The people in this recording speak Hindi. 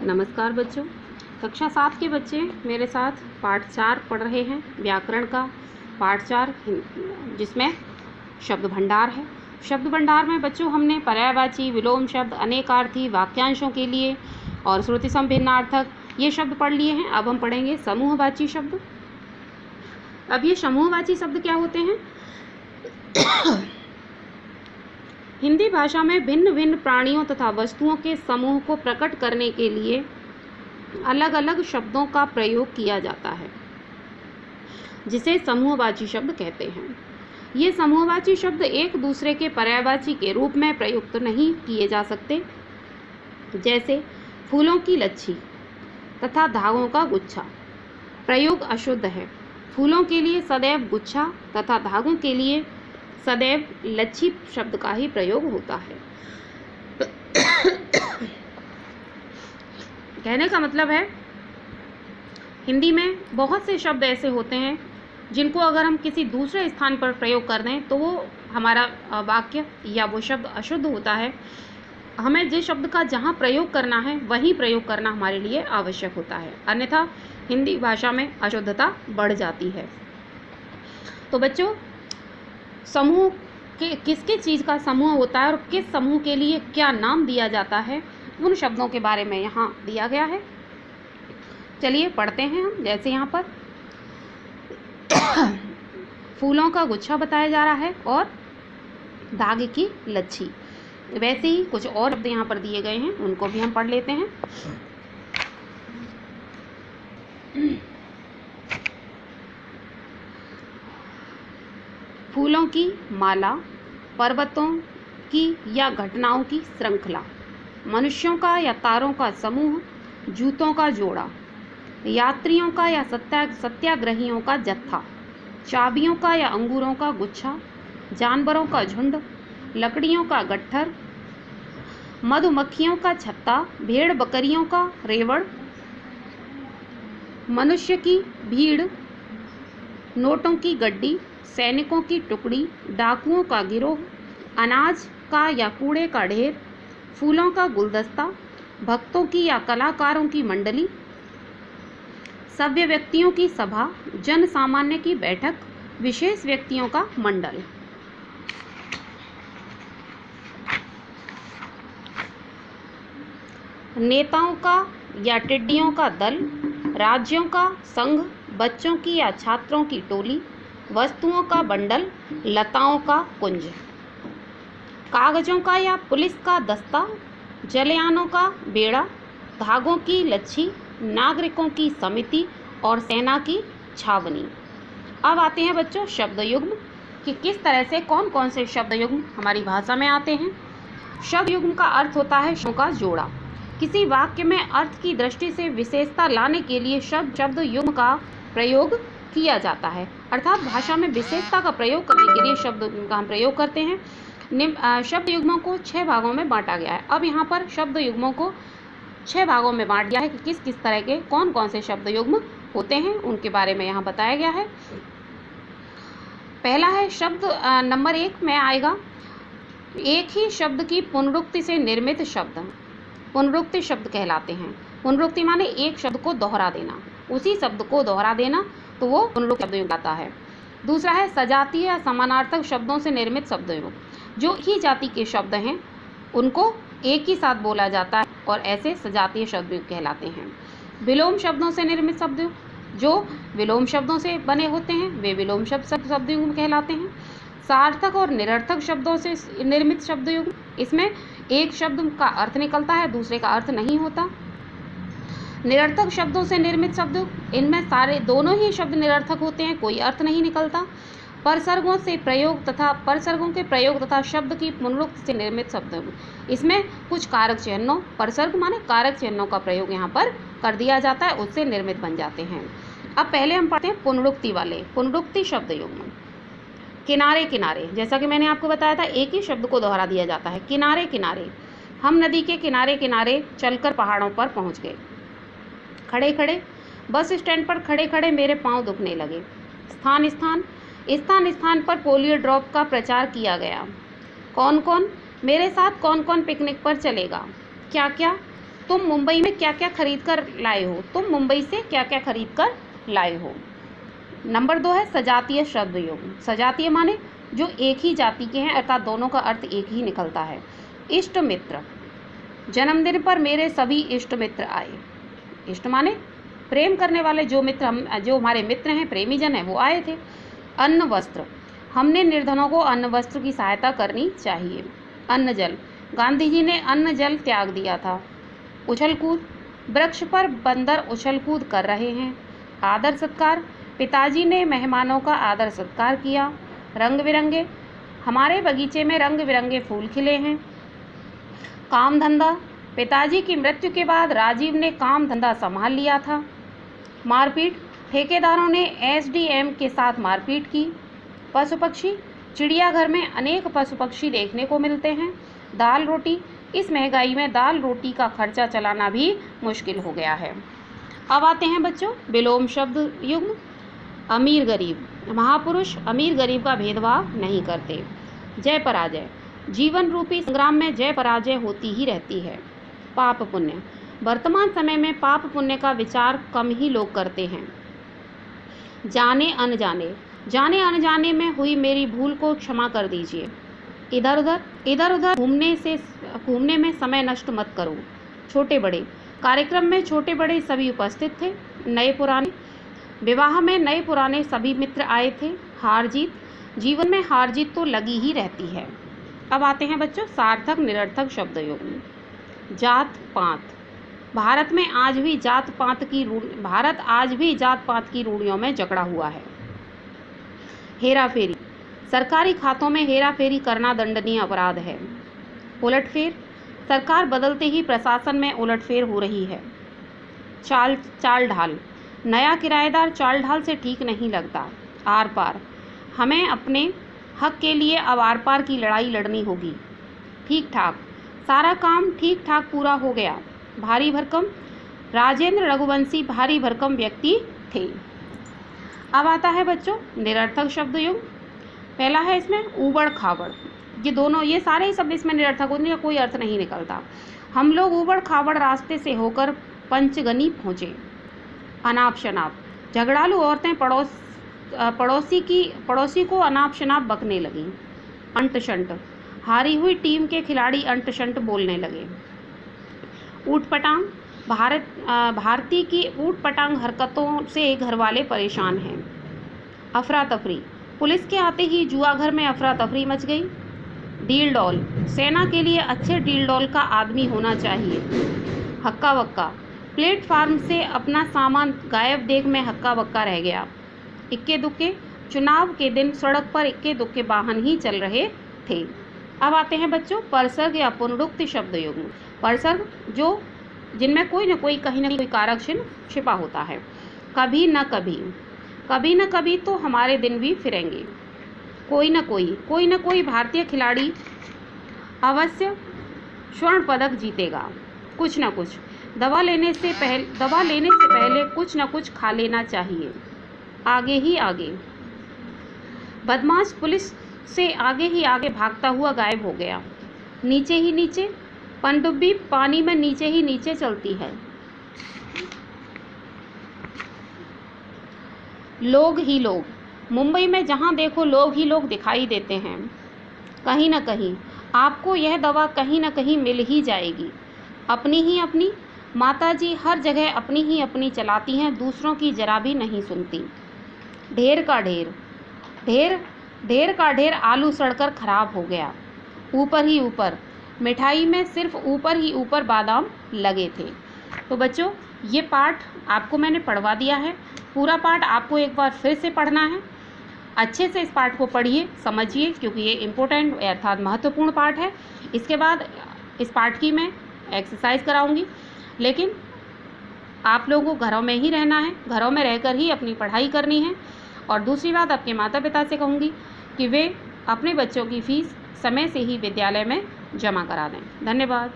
नमस्कार बच्चों। कक्षा 7 के बच्चे मेरे साथ पाठ 4 पढ़ रहे हैं, व्याकरण का पाठ 4, जिसमें शब्द भंडार है। शब्द भंडार में बच्चों हमने पर्यायवाची, विलोम शब्द, अनेकार्थी, वाक्यांशों के लिए और श्रुति सम भिन्नार्थक ये शब्द पढ़ लिए हैं। अब हम पढ़ेंगे समूहवाची शब्द। अब ये समूहवाची शब्द क्या होते हैं? हिंदी भाषा में भिन्न भिन्न प्राणियों तथा वस्तुओं के समूह को प्रकट करने के लिए अलग अलग शब्दों का प्रयोग किया जाता है, जिसे समूहवाची शब्द कहते हैं। ये समूहवाची शब्द एक दूसरे के पर्यायवाची के रूप में प्रयुक्त नहीं किए जा सकते। जैसे फूलों की लच्छी तथा धागों का गुच्छा। प्रयोग अशुद्ध है। फूलों के लिए सदैव गुच्छा तथा धागों के लिए सदैव लच्छी शब्द का ही प्रयोग होता है। कहने का मतलब है, हिंदी में बहुत से शब्द ऐसे होते हैं जिनको अगर हम किसी दूसरे स्थान पर प्रयोग कर दें तो वो हमारा वाक्य या वो शब्द अशुद्ध होता है। हमें जिस शब्द का जहाँ प्रयोग करना है वहीं प्रयोग करना हमारे लिए आवश्यक होता है, अन्यथा हिंदी भाषा में अशुद्धता बढ़ जाती है। तो बच्चों, समूह के किसके चीज़ का समूह होता है और किस समूह के लिए क्या नाम दिया जाता है, उन शब्दों के बारे में यहाँ दिया गया है। चलिए पढ़ते हैं हम। जैसे यहाँ पर फूलों का गुच्छा बताया जा रहा है और धागे की लच्छी, वैसे ही कुछ और शब्द यहाँ पर दिए गए हैं, उनको भी हम पढ़ लेते हैं। फूलों की माला, पर्वतों की या घटनाओं की श्रृंखला, मनुष्यों का या तारों का समूह, जूतों का जोड़ा, यात्रियों का या सत्याग्रहियों का जत्था, चाबियों का या अंगूरों का गुच्छा, जानवरों का झुंड, लकड़ियों का गट्ठर, मधुमक्खियों का छत्ता, भेड़ बकरियों का रेवड़, मनुष्य की भीड़, नोटों की गड्डी, सैनिकों की टुकड़ी, डाकुओं का गिरोह, अनाज का या कूड़े का ढेर, फूलों का गुलदस्ता, भक्तों की या कलाकारों की मंडली, सभ्य व्यक्तियों की सभा, जन सामान्य की बैठक, विशेष व्यक्तियों का मंडल। नेताओं का या टिड्डियों का दल, राज्यों का संघ, बच्चों की या छात्रों की टोली, वस्तुओं का बंडल, लताओं का कुंज, कागजों का या पुलिस का दस्ता, जलयानों का बेड़ा, धागों की लच्छी, नागरिकों की समिति और सेना की छावनी। अब आते हैं बच्चों शब्द युग्म कि किस तरह से कौन कौन से शब्द युग्म हमारी भाषा में आते हैं। शब्द युग्म का अर्थ होता है शब्दों का जोड़ा। किसी वाक्य में अर्थ की दृष्टि से विशेषता लाने के लिए शब्द युग्म का प्रयोग किया जाता है, अर्थात भाषा में विशेषता का प्रयोग करने के लिए शब्द युग्म का हम प्रयोग करते हैं। शब्द युग्मों को 6 भागों में बांटा गया है। अब यहाँ पर शब्द युग्मों को 6 भागों में बांट दिया है कि किस किस तरह के कौन कौन से शब्द युग्म होते हैं, उनके बारे में यहाँ बताया गया है। पहला है शब्द नंबर 1 में आएगा, एक ही शब्द की पुनरुक्ति से निर्मित शब्द पुनरुक्ति शब्द कहलाते हैं। पुनरुक्ति माने एक शब्द को दोहरा देना, उसी शब्द को दोहरा देना, तो वो पुनरुक्ति शब्द युग्म आता है। दूसरा है सजातीय या समानार्थक शब्दों से निर्मित शब्द युग्म। जो ही जाति के शब्द हैं उनको एक ही साथ बोला जाता है और ऐसे सजातीय शब्द युग्म कहलाते हैं। विलोम शब्दों से निर्मित शब्द युग्म, जो विलोम शब्दों से बने होते हैं वे विलोम शब्द युग्म कहलाते हैं। सार्थक और निरर्थक शब्दों से निर्मित शब्द युग्म, इसमें एक शब्द का अर्थ निकलता है, दूसरे का अर्थ नहीं होता। निरर्थक शब्दों से निर्मित शब्द, इनमें दोनों ही शब्द निरर्थक होते हैं, कोई अर्थ नहीं निकलता। परसर्गों से प्रयोग तथा परसर्गों के प्रयोग तथा शब्द की पुनरुक्ति से निर्मित शब्द, इसमें कुछ कारक चिन्हों, परसर्ग माने कारक चिन्हों का प्रयोग यहाँ पर कर दिया जाता है, उससे निर्मित बन जाते हैं। अब पहले हम पढ़ते हैं पुनरुक्ति वाले, पुनरुक्ति शब्द युग्म। किनारे किनारे, जैसा कि मैंने आपको बताया था, एक ही शब्द को दोहरा दिया जाता है। किनारे किनारे, हम नदी के किनारे किनारे चलकर पहाड़ों पर पहुँच गए। खड़े खड़े, बस स्टैंड पर खड़े खड़े मेरे पाँव दुखने लगे। स्थान स्थान, स्थान स्थान पर पोलियो ड्रॉप का प्रचार किया गया। कौन कौन, मेरे साथ कौन कौन पिकनिक पर चलेगा? क्या क्या? तुम मुंबई में क्या क्या खरीद कर लाए हो, तुम मुंबई से क्या क्या खरीद कर लाए हो। नंबर 2 है सजातीय शब्द युग्म। सजातीय माने जो एक ही जाति के हैं, अर्थात दोनों का अर्थ एक ही निकलता है। इष्ट मित्र, जन्मदिन पर मेरे सभी इष्ट मित्र आए। इष्ट माने प्रेम करने वाले जो हमारे मित्र हैं, प्रेमी जन हैं, वो आए थे। अन्न वस्त्र, हमने निर्धनों को अन्न वस्त्र की सहायता करनी चाहिए। अन्न जल, गांधी जी ने अन्न जल त्याग दिया था। उछल कूद, वृक्ष पर बंदर उछल कूद कर रहे हैं। आदर सत्कार, पिताजी ने मेहमानों का आदर सत्कार किया। रंग बिरंगे, हमारे बगीचे में रंग बिरंगे फूल खिले हैं। काम धंधा, पिताजी की मृत्यु के बाद राजीव ने काम धंधा संभाल लिया था। मारपीट, ठेकेदारों ने एसडीएम के साथ मारपीट की। पशु पक्षी, चिड़ियाघर में अनेक पशु पक्षी देखने को मिलते हैं। दाल रोटी, इस महंगाई में दाल रोटी का खर्चा चलाना भी मुश्किल हो गया है। अब आते हैं बच्चों विलोम शब्द युग्म। अमीर गरीब, महापुरुष अमीर गरीब का भेदभाव नहीं करते। जय पराजय, जीवन रूपी संग्राम में जय पराजय होती ही रहती है। पाप पुण्य, वर्तमान समय में पाप पुण्य का विचार कम ही लोग करते हैं। जाने अनजाने में हुई मेरी भूल को क्षमा कर दीजिए। इधर उधर घूमने में समय नष्ट मत करो। छोटे बड़े, कार्यक्रम में छोटे बड़े सभी उपस्थित थे। नए पुराने, विवाह में नए पुराने सभी मित्र आए थे। हार जीत, जीवन में हार जीत तो लगी ही रहती है। अब आते हैं बच्चों सार्थक निरर्थक शब्द युग्म। जात पात, भारत आज भी जात पात की रूढ़ियों में जकड़ा हुआ है। हेरा फेरी, सरकारी खातों में हेरा फेरी करना दंडनीय अपराध है। उलटफेर, सरकार बदलते ही प्रशासन में उलटफेर हो रही है। चाल ढाल, नया किराएदार चाल ढाल से ठीक नहीं लगता। आर पार, हमें अपने हक के लिए अब आर पार की लड़ाई लड़नी होगी। ठीक ठाक, सारा काम ठीक ठाक पूरा हो गया। भारी भरकम, राजेंद्र रघुवंशी भारी भरकम व्यक्ति थे। अब आता है बच्चों निरर्थक शब्द युग्म। पहला है इसमें ऊबड़ खाबड़, ये सारे ही शब्द इसमें निरर्थक होते हैं, कोई अर्थ नहीं निकलता। हम लोग ऊबड़ खाबड़ रास्ते से होकर पंचगनी पहुँचे। अनाप शनाप, झगड़ालू औरतें पड़ोसी को अनाप शनाप बकने लगीं। अंट शंट, हारी हुई टीम के खिलाड़ी अंट शंट बोलने लगे। ऊट पटांग, भारती की ऊट पटांग हरकतों से घरवाले परेशान हैं। अफरा तफरी, पुलिस के आते ही जुआ घर में अफरा तफरी मच गई। डील डॉल, सेना के लिए अच्छे डील डॉल का आदमी होना चाहिए। हक्का बक्का, प्लेटफार्म से अपना सामान गायब देख मैं हक्का बक्का रह गया। इक्के दुक्के, चुनाव के दिन सड़क पर इक्के दुक्के वाहन ही चल रहे थे। अब आते हैं बच्चों परसर्ग या पुनरुक्ति शब्द युग्म। परसर्ग जिनमें कोई न कोई कहीं न कोई कारक चिन्ह छिपा होता है। कभी न कभी तो हमारे दिन भी फिरेंगे। कोई न कोई भारतीय खिलाड़ी अवश्य स्वर्ण पदक जीतेगा। कुछ न कुछ, दवा लेने से पहले कुछ न कुछ खा लेना चाहिए। आगे ही आगे, बदमाश पुलिस से आगे ही आगे भागता हुआ गायब हो गया। नीचे ही नीचे, पनडुब्बी पानी में नीचे ही नीचे चलती है। लोग ही लोग, मुंबई में जहाँ देखो लोग ही लोग दिखाई देते हैं। कहीं न कहीं आपको यह दवा कहीं न कहीं मिल ही जाएगी। अपनी ही अपनी, माताजी हर जगह अपनी ही अपनी चलाती हैं, दूसरों की जरा भी नहीं सुनती। ढेर का ढेर आलू सड़कर खराब हो गया। ऊपर ही ऊपर, मिठाई में सिर्फ ऊपर ही ऊपर बादाम लगे थे। तो बच्चों ये पाठ आपको मैंने पढ़वा दिया है। पूरा पाठ आपको एक बार फिर से पढ़ना है। अच्छे से इस पाठ को पढ़िए, समझिए, क्योंकि ये इम्पोर्टेंट अर्थात महत्वपूर्ण पाठ है। इसके बाद इस पाठ की मैं एक्सरसाइज कराऊंगी, लेकिन आप लोगों को घरों में ही रहना है, घरों में रहकर ही अपनी पढ़ाई करनी है। और दूसरी बात आपके माता पिता से कहूँगी कि वे अपने बच्चों की फ़ीस समय से ही विद्यालय में जमा करा दें। धन्यवाद।